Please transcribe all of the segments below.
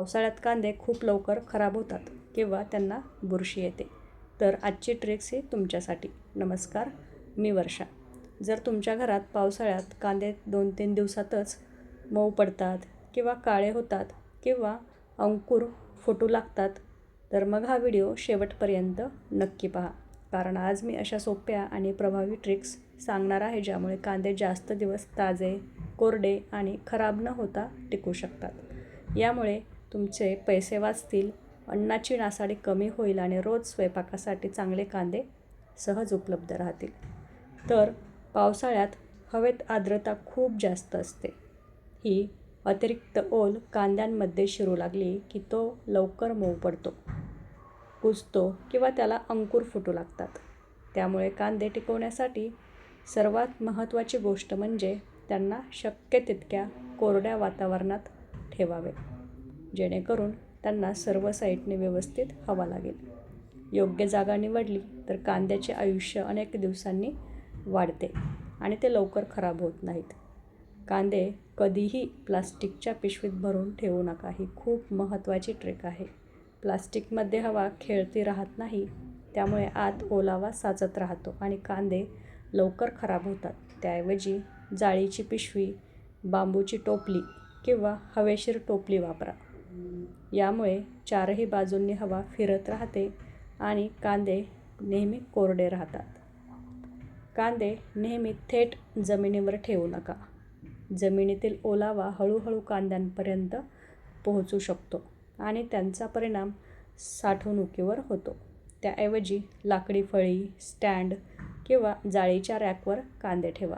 पावसाळ्यात कांदे खूप लवकर खराब होतात किंवा त्यांना बुरशी येते. तर आजची ट्रिक्स ही तुमच्यासाठी. नमस्कार, मी वर्षा. जर तुमच्या घरात पावसाळ्यात कांदे 2-3 दिवसातच मऊ पडतात किंवा काळे होतात किंवा अंकुर फुटू लागतात, तर मग हा व्हिडिओ शेवटपर्यंत नक्की पहा. कारण आज मी अशा सोप्या आणि प्रभावी ट्रिक्स सांगणार आहे ज्यामुळे कांदे जास्त दिवस ताजे, कोरडे आणि खराब न होता टिकू शकतात. यामुळे तुमचे पैसे वाचतील, अन्नाची नासाडी कमी होईल आणि रोज स्वयंपाकासाठी चांगले कांदे सहज उपलब्ध राहतील. तर पावसाळ्यात हवेत आर्द्रता खूप जास्त असते. ही अतिरिक्त ओल कांद्यांमध्ये शिरू लागली की तो लवकर मऊ पडतो, कुजतो किंवा त्याला अंकुर फुटू लागतात. त्यामुळे कांदे टिकवण्यासाठी सर्वात महत्त्वाची गोष्ट म्हणजे त्यांना शक्य तितक्या कोरड्या वातावरणात ठेवावे, जेणेकरून त्यांना सर्व साईडने व्यवस्थित हवा लागेल. योग्य जागा निवडली तर कांद्याचे आयुष्य अनेक दिवसांनी वाढते आणि ते लवकर खराब होत नाहीत. कांदे कधीही प्लास्टिकच्या पिशवीत भरून ठेवू नका. ही खूप महत्त्वाची ट्रिक आहे. प्लास्टिकमध्ये हवा खेळती राहत नाही, त्यामुळे आत ओलावा साचत राहतो आणि कांदे लवकर खराब होतात. त्याऐवजी जाळीची पिशवी, बांबूची टोपली किंवा हवेशीर टोपली वापरा. यामुळे चारही बाजूंनी हवा फिरत राहते आणि कांदे नेहमी कोरडे राहतात. कांदे नेहमी थेट जमिनीवर ठेवू नका. जमिनीतील ओलावा हळूहळू कांद्यांपर्यंत पोहोचू शकतो आणि त्यांचा परिणाम साठवणुकीवर होतो. त्याऐवजी लाकडी फळी, स्टँड किंवा जाळीच्या रॅकवर कांदे ठेवा.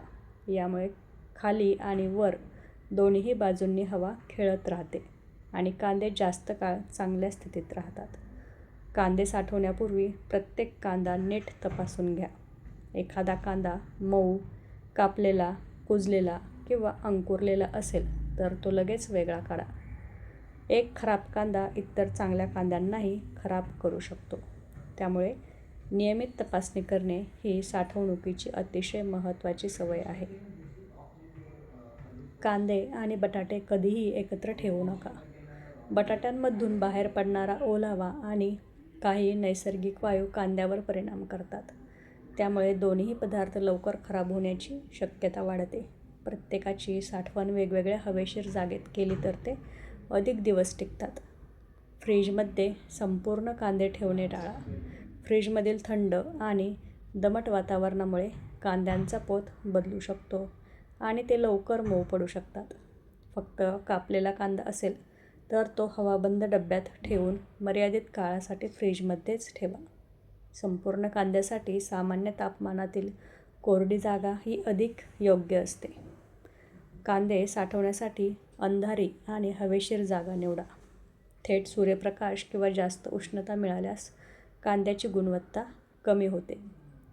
यामुळे खाली आणि वर दोन्ही बाजूंनी हवा खेळत राहते आणि कांदे जास्त काळ चांगल्या स्थितीत राहतात. कांदे साठवण्यापूर्वी प्रत्येक कांदा नीट तपासून घ्या. एखादा कांदा मऊ, कापलेला, कुजलेला किंवा अंकुरलेला असेल तर तो लगेच वेगळा काढा. एक खराब कांदा इतर चांगल्या कांद्यांनाही खराब करू शकतो. त्यामुळे नियमित तपासणी करणे ही साठवणुकीची अतिशय महत्त्वाची सवय आहे. कांदे आणि बटाटे कधीही एकत्र ठेवू नका. बटाट्यांमधून बाहेर पडणारा ओलावा आणि काही नैसर्गिक वायू कांद्यावर परिणाम करतात. त्यामुळे दोन्ही पदार्थ लवकर खराब होण्याची शक्यता वाढते. प्रत्येकाची साठवण वेगवेगळ्या हवेशीर जागेत केली तर ते अधिक दिवस टिकतात. फ्रीजमध्ये संपूर्ण कांदे ठेवणे टाळा. फ्रीजमधील थंड आणि दमट वातावरणामुळे कांद्यांचा पोत बदलू शकतो आणि ते लवकर मऊ पडू शकतात. फक्त कापलेला कांदा असेल तर तो हवाबंद डब्यात ठेवून मर्यादित काळासाठी फ्रीजमध्येच ठेवा. संपूर्ण कांद्यासाठी सामान्य तापमानातील कोरडी जागा ही अधिक योग्य असते. कांदे साठवण्यासाठी अंधारी आणि हवेशीर जागा निवडा. थेट सूर्यप्रकाश किंवा जास्त उष्णता मिळाल्यास कांद्याची गुणवत्ता कमी होते.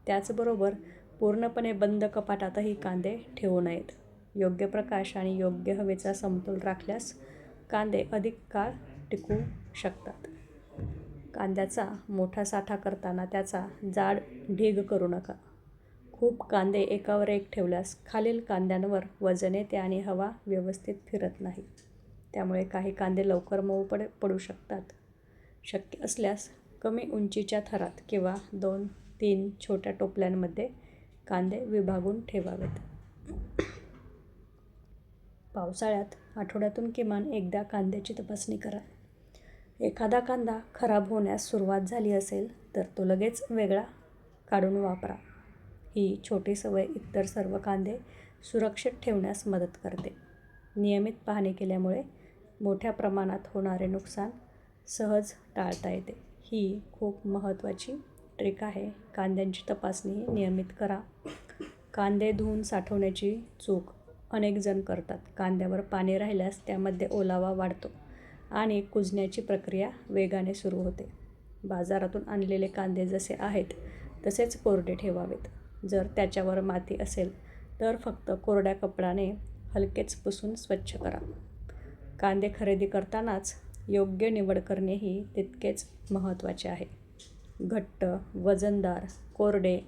त्याचबरोबर पूर्णपणे बंद कपाटातही कांदे ठेवू नयेत. योग्य प्रकाश आणि योग्य हवेचा समतोल राखल्यास कांदे अधिक काळ टिकू शकतात. कांद्याचा मोठा साठा करताना त्याचा जाड ढीग करू नका. खूप कांदे एकावर एक ठेवल्यास खालील कांद्यांवर वजन येते आणि हवा व्यवस्थित फिरत नाही. त्यामुळे काही कांदे लवकर मऊ पडू शकतात. शक्य असल्यास कमी उंचीच्या थरात किंवा 2-3 छोट्या टोपल्यांमध्ये कांदे विभागून ठेवावेत. पावसाळ्यात आठवड्यातून किमान एकदा कांद्याची तपासणी करा. एखादा कांदा खराब होण्यास सुरुवात झाली असेल तर तो लगेच वेगळा काढून वापरा. ही छोटी सवय इतर सर्व कांदे सुरक्षित ठेवण्यास मदत करते. नियमित पाहणी केल्यामुळे मोठ्या प्रमाणात होणारे नुकसान सहज टाळता येते. ही खूप महत्त्वाची ट्रिक आहे. कांद्यांची तपासणी नियमित करा. कांदे धुवून साठवण्याची चूक अनेक जण करतात. कांद्यावर पाणी राहिल्यास त्यामध्ये ओलावा वाढतो आणि कुजण्याची प्रक्रिया वेगाने सुरू होते. बाजारातून आणलेले कांदे जसे आहेत तसेच कोरडे ठेवावेत. जर त्याच्यावर माती असेल तर फक्त कोरड्या कपड्याने हलकेच पुसून स्वच्छ करा. कांदे खरेदी करतानाच योग्य निवड करणेही तितकेच महत्त्वाचे आहे. घट्ट, वजनदार, कोरडे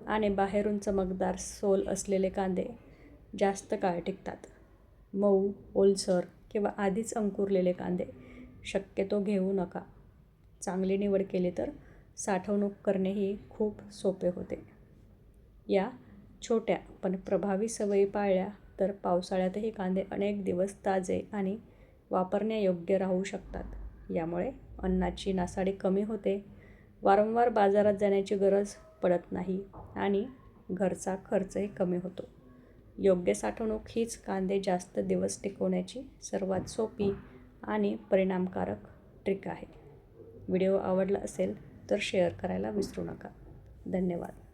आणि बाहेरून चमकदार सोल असलेले कांदे जास्त काळ टिकतात. मऊ, ओलसर किंवा आधीच अंकुरलेले कांदे शक्यतो घेऊ नका. चांगली निवड केली तर साठवणूक करणेही खूप सोपे होते. या छोट्या पण प्रभावी सवयी पाळल्या तर पावसाळ्यातही कांदे अनेक दिवस ताजे आणि वापरण्यायोग्य राहू शकतात. यामुळे अन्नाची नासाडी कमी होते, वारंवार बाजारात जाण्याची गरज पडत नाही आणि घरचा खर्चही कमी होतो. योग्य साठवणूक हीच कांदे जास्त दिवस टिकवण्याची सर्वात सोपी आणि परिणामकारक ट्रिक आहे. व्हिडिओ आवडला असेल तर शेअर करायला विसरू नका. धन्यवाद.